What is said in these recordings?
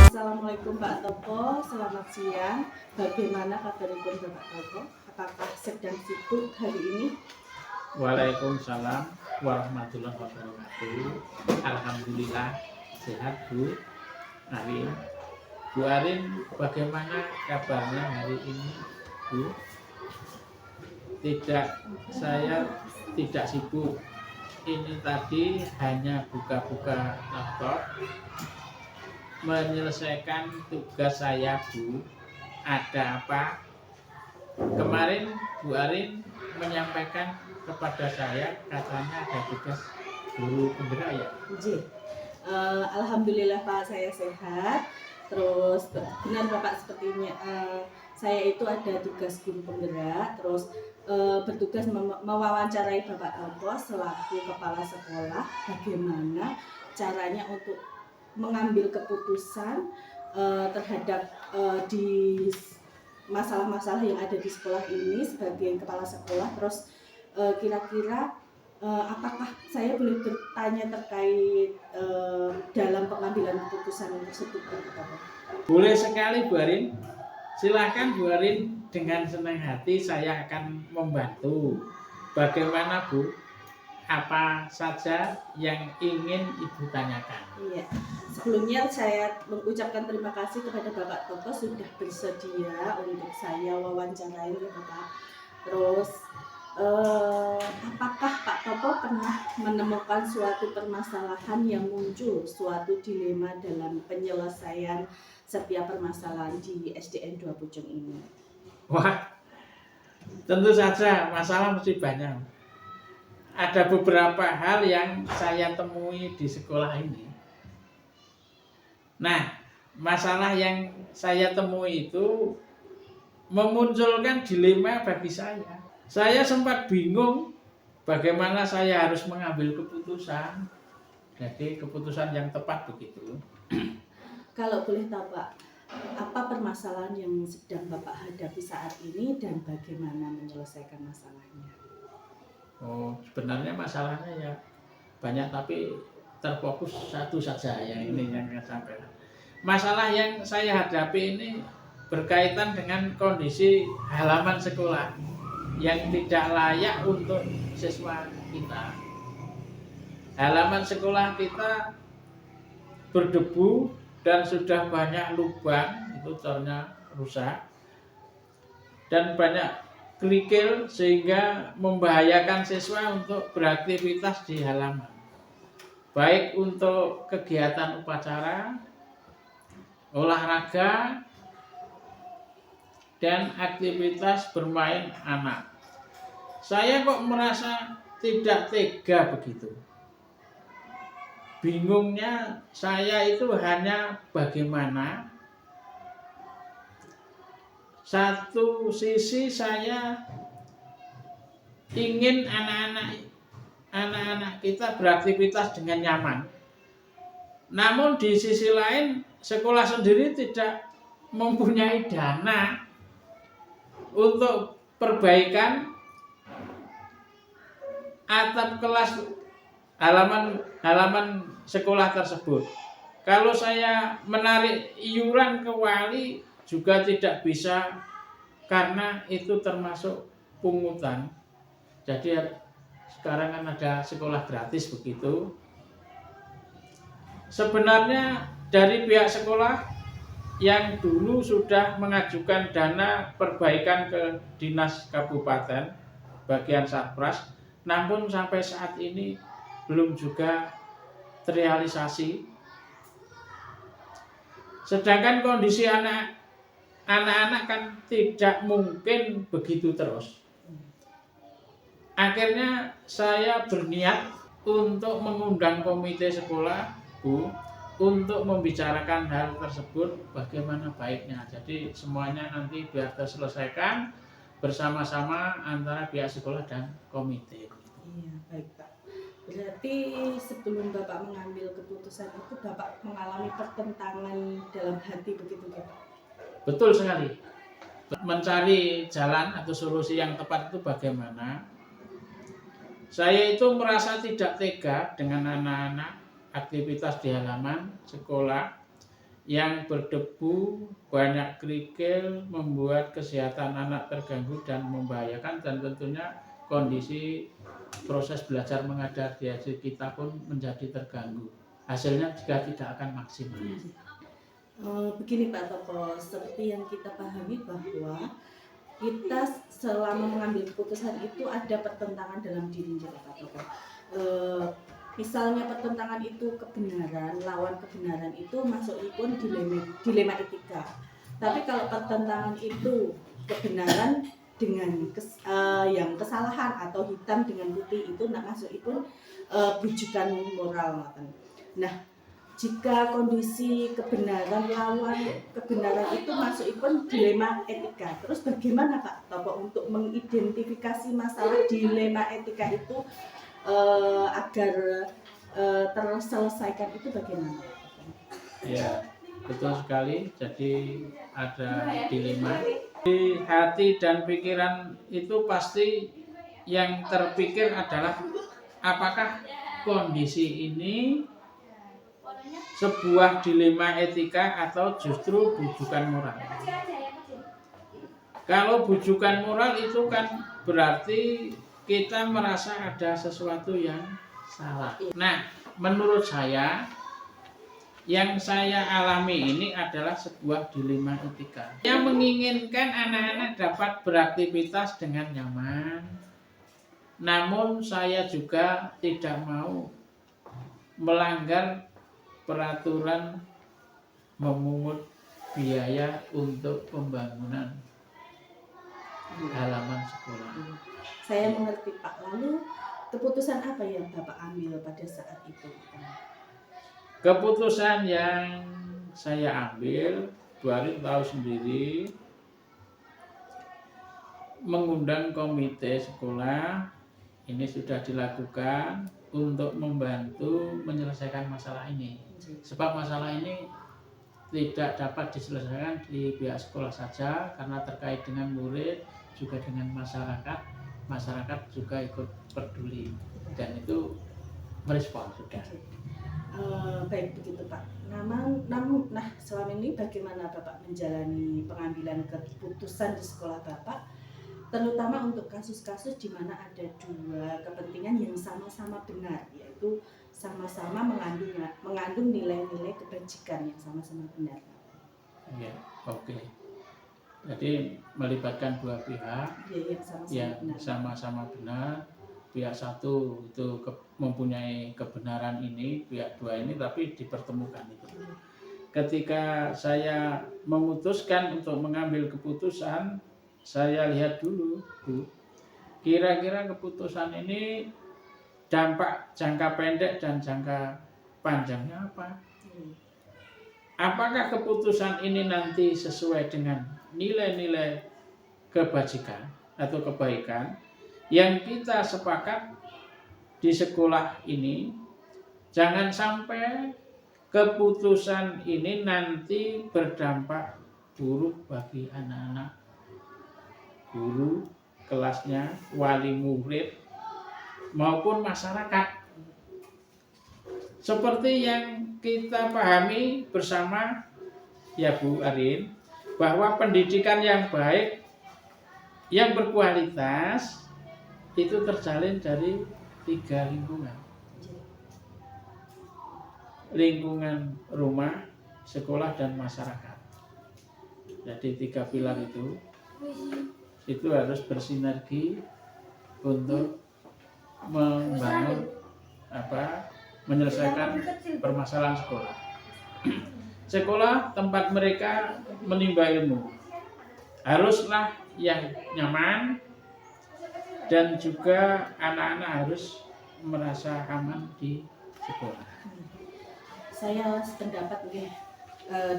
Assalamualaikum Pak Topo, selamat siang. Bagaimana kabaripun Bapak Topo? Apakah sedang sibuk hari ini? Waalaikumsalam warahmatullahi wabarakatuh. Alhamdulillah sehat Bu Arin. Bu Arin, bagaimana kabarnya hari ini Bu? Saya tidak sibuk. Ini tadi hanya buka-buka laptop, menyelesaikan tugas saya Bu. Ada apa? Kemarin Bu Arin menyampaikan kepada saya katanya ada tugas guru penggerak ya? Alhamdulillah Pak, saya sehat. Terus benar Bapak, sepertinya saya itu ada tugas guru penggerak. Terus bertugas mewawancarai Bapak Topo selaku kepala sekolah bagaimana caranya untuk mengambil keputusan terhadap di masalah-masalah yang ada di sekolah ini sebagai kepala sekolah. Terus kira-kira apakah saya boleh bertanya terkait dalam pengambilan keputusan tersebut? Boleh sekali Bu Arin. Silakan Bu Arin, dengan senang hati saya akan membantu. Bagaimana Bu? Apa saja yang ingin Ibu tanyakan? Iya. Sebelumnya saya mengucapkan terima kasih kepada Bapak Topo sudah bersedia untuk saya wawancarai ya Bapak. Terus apakah Pak Topo pernah menemukan suatu permasalahan yang muncul, suatu dilema dalam penyelesaian setiap permasalahan di SDN 2 Pucung ini? Wah, tentu saja masalah mesti banyak. Ada beberapa hal yang saya temui di sekolah ini. Nah, masalah yang saya temui itu memunculkan dilema bagi saya. Saya sempat bingung bagaimana saya harus mengambil keputusan. Jadi keputusan yang tepat begitu. Kalau boleh tahu Pak, apa permasalahan yang sedang Bapak hadapi saat ini dan bagaimana menyelesaikan masalahnya? Oh, sebenarnya masalahnya ya banyak, tapi terfokus satu saja yang ini yang saya sampaikan. Masalah yang saya hadapi ini berkaitan dengan kondisi halaman sekolah yang tidak layak untuk siswa kita. Halaman sekolah kita berdebu dan sudah banyak lubang, itu cornya rusak, dan banyak kerikil sehingga membahayakan siswa untuk beraktivitas di halaman, baik untuk kegiatan upacara, olahraga, dan aktivitas bermain anak. Saya kok merasa tidak tega begitu. Bingungnya saya itu hanya bagaimana satu sisi saya ingin anak-anak kita beraktivitas dengan nyaman. Namun di sisi lain sekolah sendiri tidak mempunyai dana untuk perbaikan atap kelas halaman sekolah tersebut. Kalau saya menarik iuran ke wali juga tidak bisa karena itu termasuk pungutan. Jadi sekarang kan ada sekolah gratis begitu. Sebenarnya dari pihak sekolah yang dulu sudah mengajukan dana perbaikan ke Dinas Kabupaten bagian Satpras, namun sampai saat ini belum juga terrealisasi. Sedangkan kondisi anak-anak kan tidak mungkin begitu terus. Akhirnya saya berniat untuk mengundang komite sekolah, Bu, untuk membicarakan hal tersebut bagaimana baiknya. Jadi semuanya nanti biar terselesaikan bersama-sama antara pihak sekolah dan komite. Iya, baik Pak. Berarti sebelum Bapak mengambil keputusan itu Bapak mengalami pertentangan dalam hati begitu ya Pak? Betul sekali. Mencari jalan atau solusi yang tepat itu bagaimana? Saya itu merasa tidak tega dengan anak-anak aktivitas di halaman sekolah yang berdebu, banyak kerikil, membuat kesehatan anak terganggu dan membahayakan, dan tentunya kondisi proses belajar mengajar di SD kita pun menjadi terganggu. Hasilnya juga tidak akan maksimal. Begini Pak Toko, seperti yang kita pahami bahwa kita selama mengambil keputusan itu ada pertentangan dalam diri kita Pak Toko. Misalnya pertentangan itu kebenaran, lawan kebenaran itu masukipun dilema etika. Tapi kalau pertentangan itu kebenaran dengan yang kesalahan atau hitam dengan putih itu masukipun bujukan moral. Nah, jika kondisi kebenaran lawan kebenaran itu masukipun dilema etika. Terus bagaimana Pak Toko untuk mengidentifikasi masalah dilema etika itu agar terselesaikan itu bagaimana? Ya, betul sekali. Jadi ada dilema. Di hati dan pikiran itu pasti yang terpikir adalah apakah kondisi ini sebuah dilema etika atau justru bujukan moral. Kalau bujukan moral itu kan berarti kita merasa ada sesuatu yang salah. Nah, menurut saya yang saya alami ini adalah sebuah dilema etika. Yang menginginkan anak-anak dapat beraktivitas dengan nyaman. Namun saya juga tidak mau melanggar peraturan memungut biaya untuk pembangunan halaman sekolah. Saya mengerti Pak. Lalu keputusan apa yang Bapak ambil pada saat itu? Keputusan yang saya ambil, Bu Arin tahu sendiri, mengundang komite sekolah. Ini sudah dilakukan untuk membantu menyelesaikan masalah ini. Sebab masalah ini tidak dapat diselesaikan di pihak sekolah saja karena terkait dengan murid, juga dengan masyarakat. Masyarakat juga ikut peduli dan itu merespon sudah. Baik begitu Pak. Nah selama ini bagaimana Bapak menjalani pengambilan keputusan di sekolah Bapak, terutama untuk kasus-kasus di mana ada dua kepentingan yang sama-sama benar, yaitu sama-sama mengandung nilai-nilai kebajikan yang sama-sama benar. Ya, oke. Jadi melibatkan dua pihak yang sama-sama benar. Pihak satu itu mempunyai kebenaran ini, pihak dua ini tapi dipertemukan itu. Ketika saya memutuskan untuk mengambil keputusan, saya lihat dulu, Bu, kira-kira keputusan ini dampak jangka pendek dan jangka panjangnya apa? Apakah keputusan ini nanti sesuai dengan nilai-nilai kebajikan atau kebaikan yang kita sepakat di sekolah ini? Jangan sampai keputusan ini nanti berdampak buruk bagi anak-anak, guru, kelasnya, wali murid, maupun masyarakat. Seperti yang kita pahami bersama ya Bu Arin, bahwa pendidikan yang baik, yang berkualitas itu terjalin dari 3 lingkungan. Lingkungan rumah, sekolah, dan masyarakat. Jadi 3 pilar itu harus bersinergi untuk membangun menyelesaikan permasalahan sekolah. Sekolah tempat mereka menimba ilmu haruslah yang nyaman, dan juga anak-anak harus merasa aman di sekolah. Saya sependapat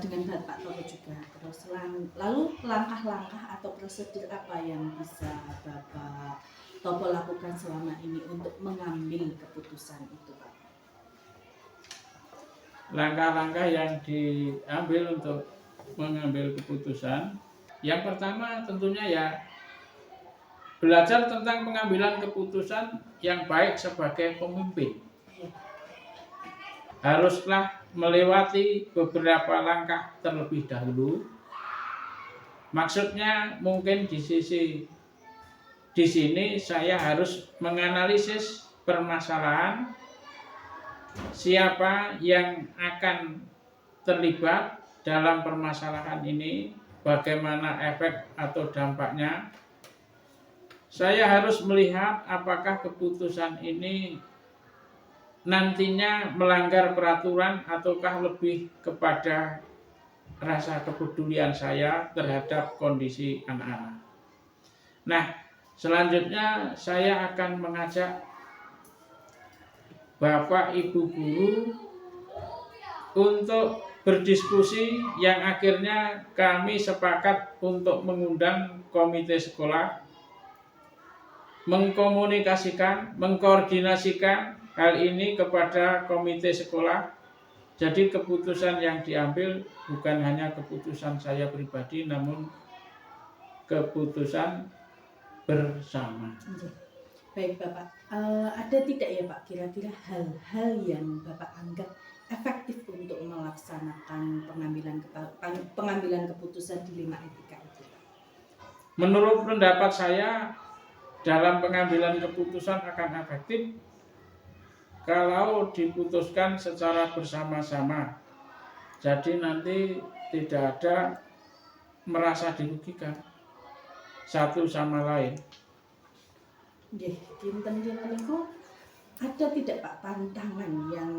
dengan Bapak Topo juga. Terus lalu langkah-langkah atau prosedur apa yang bisa Bapak Topo lakukan selama ini untuk mengambil keputusan itu, Pak? Langkah-langkah yang diambil untuk mengambil keputusan, yang pertama tentunya ya belajar tentang pengambilan keputusan yang baik sebagai pemimpin. Haruslah melewati beberapa langkah terlebih dahulu. Maksudnya mungkin di sini saya harus menganalisis permasalahan, siapa yang akan terlibat dalam permasalahan ini, bagaimana efek atau dampaknya. Saya harus melihat apakah keputusan ini nantinya melanggar peraturan ataukah lebih kepada rasa kepedulian saya terhadap kondisi anak-anak. Nah, selanjutnya saya akan mengajak Bapak Ibu guru untuk berdiskusi, yang akhirnya kami sepakat untuk mengundang komite sekolah, mengkomunikasikan, mengkoordinasikan hal ini kepada komite sekolah. Jadi keputusan yang diambil bukan hanya keputusan saya pribadi, namun keputusan bersama. Baik Bapak, ada tidak ya Pak kira-kira hal-hal yang Bapak anggap efektif untuk melaksanakan pengambilan keputusan di 5 etika itu? Menurut pendapat saya, dalam pengambilan keputusan akan efektif kalau diputuskan secara bersama-sama. Jadi nanti tidak ada merasa dirugikan satu sama lain. Nggih, kinten-kinten niku ada tidak Pak tantangan yang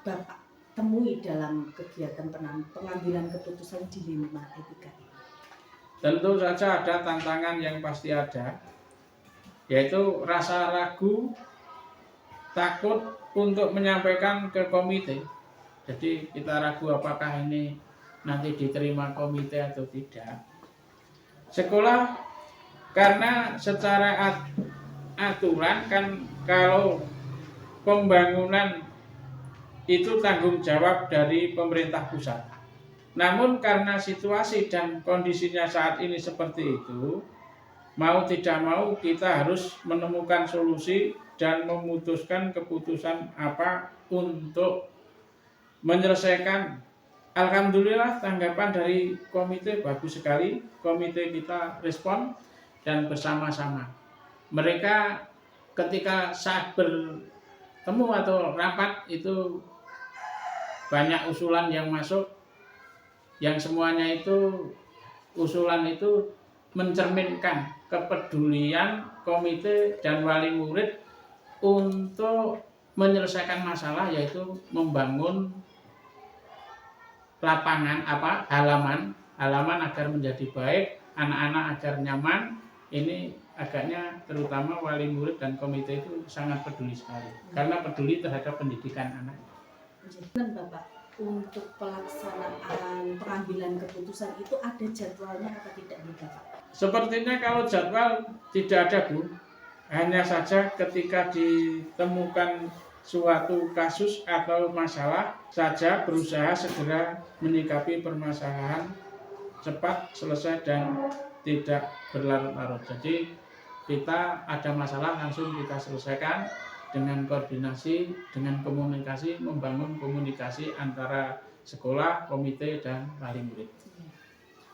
Bapak temui dalam kegiatan pengambilan keputusan di 5 etika ini? Tentu saja ada tantangan yang pasti ada, yaitu rasa ragu, takut untuk menyampaikan ke komite. Jadi kita ragu apakah ini nanti diterima komite atau tidak. Sekolah karena secara aturan kan kalau pembangunan itu tanggung jawab dari pemerintah pusat. Namun karena situasi dan kondisinya saat ini seperti itu, mau tidak mau kita harus menemukan solusi dan memutuskan keputusan apa untuk menyelesaikan. Alhamdulillah tanggapan dari komite bagus sekali. Komite kita respon dan bersama-sama. Mereka ketika saat bertemu atau rapat itu banyak usulan yang masuk, yang semuanya itu usulan itu mencerminkan kepedulian komite dan wali murid untuk menyelesaikan masalah, yaitu membangun lapangan halaman agar menjadi baik, anak-anak agar nyaman. Ini agaknya terutama wali murid dan komite itu sangat peduli sekali karena peduli terhadap pendidikan anak. Bapak, untuk pelaksanaan pengambilan keputusan itu ada jadwalnya atau tidak nih Bapak? Sepertinya kalau jadwal tidak ada Bu, hanya saja ketika ditemukan suatu kasus atau masalah saja berusaha segera menyikapi permasalahan, cepat selesai dan tidak berlarut-larut. Jadi kita ada masalah langsung kita selesaikan dengan koordinasi, dengan komunikasi, membangun komunikasi antara sekolah, komite dan wali murid.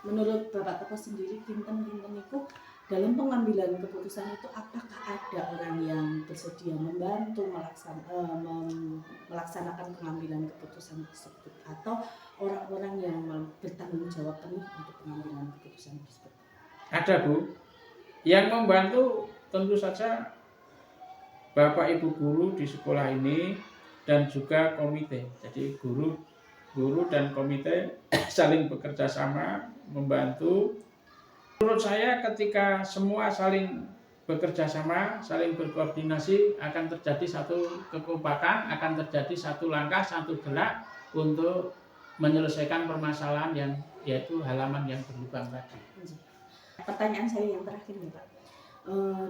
Menurut Bapak Topo sendiri, kinten-kinten itu dalam pengambilan keputusan itu apakah ada orang yang bersedia membantu melaksanakan pengambilan keputusan tersebut, atau orang-orang yang bertanggung jawab penuh untuk pengambilan keputusan tersebut? Ada Bu, yang membantu tentu saja Bapak Ibu guru di sekolah ini dan juga komite. Jadi guru dan komite saling bekerja sama, membantu. Menurut saya ketika semua saling bekerja sama, saling berkoordinasi, akan terjadi satu kekompakan, akan terjadi satu langkah, satu gerak untuk menyelesaikan permasalahan yang yaitu halaman yang berlubang tadi. Pertanyaan saya yang terakhir nih Pak,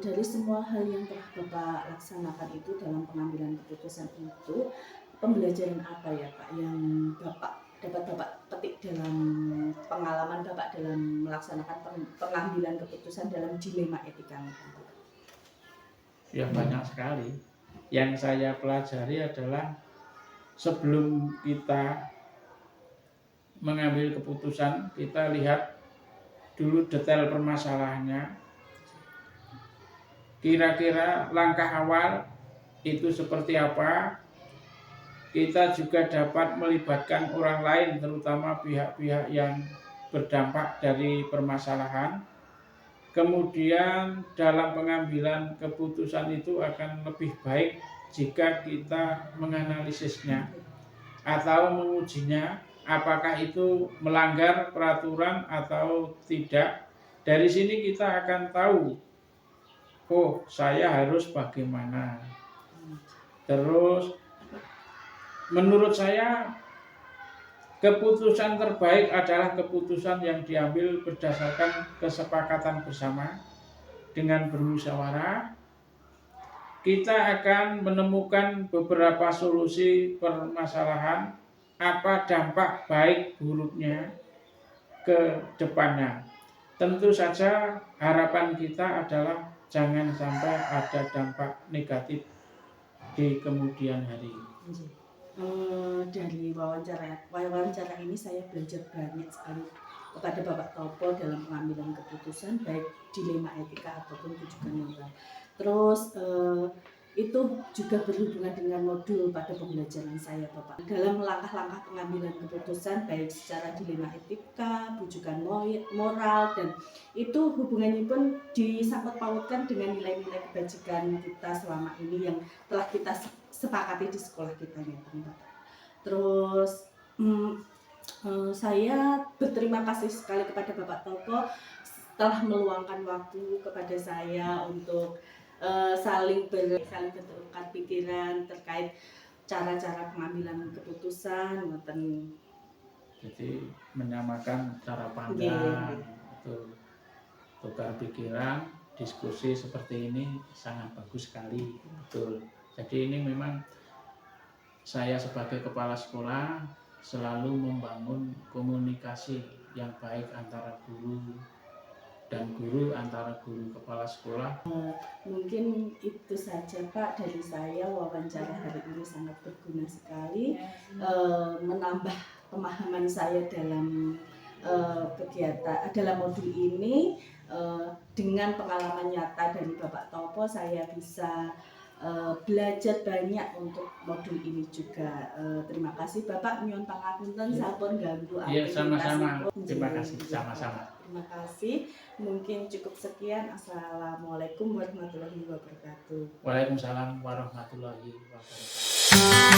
dari semua hal yang telah Bapak laksanakan itu dalam pengambilan keputusan itu, pembelajaran apa ya Pak yang dapat Bapak petik dalam pengalaman Bapak dalam melaksanakan pengambilan keputusan dalam dilema etika? Ya banyak sekali. Yang saya pelajari adalah sebelum kita mengambil keputusan, kita lihat dulu detail permasalahannya. Kira-kira langkah awal itu seperti apa. Kita juga dapat melibatkan orang lain, terutama pihak-pihak yang berdampak dari permasalahan. Kemudian dalam pengambilan keputusan itu akan lebih baik jika kita menganalisisnya atau mengujinya, apakah itu melanggar peraturan atau tidak. Dari sini kita akan tahu, oh saya harus bagaimana. Terus menurut saya keputusan terbaik adalah keputusan yang diambil berdasarkan kesepakatan bersama dengan bermusyawarah. Kita akan menemukan beberapa solusi permasalahan, apa dampak baik buruknya ke depannya. Tentu saja harapan kita adalah jangan sampai ada dampak negatif di kemudian hari. Dari wawancara ini saya belajar banyak sekali kepada Bapak Topo dalam pengambilan keputusan, baik dilema etika ataupun rujukan moral. Terus itu juga berhubungan dengan modul pada pembelajaran saya Bapak dalam langkah-langkah pengambilan keputusan, baik secara dilema etika, rujukan moral, dan itu hubungannya pun disangkut pautkan dengan nilai-nilai kebajikan kita selama ini yang telah kita sepakati di sekolah kita ya Bapak. Terus saya berterima kasih sekali kepada Bapak Topo telah meluangkan waktu kepada saya untuk saling bertukar pikiran terkait cara-cara pengambilan keputusan. Jadi menyamakan cara pandang, itu tukar pikiran, diskusi seperti ini sangat bagus sekali, betul. Jadi ini memang saya sebagai kepala sekolah selalu membangun komunikasi yang baik antara guru dan guru, antara guru kepala sekolah. Mungkin itu saja Pak dari saya. Wawancara hari ini sangat berguna sekali, menambah pemahaman saya dalam kegiatan dalam modul ini. Dengan pengalaman nyata dari Bapak Topo, saya bisa belajar banyak untuk modul ini juga. Terima kasih Bapak, nyuwun pangapunten sampun ganggu Iya, aktivitas. sama-sama. Terima kasih, sama-sama. Terima kasih. Mungkin cukup sekian. Assalamualaikum warahmatullahi wabarakatuh. Waalaikumsalam warahmatullahi wabarakatuh.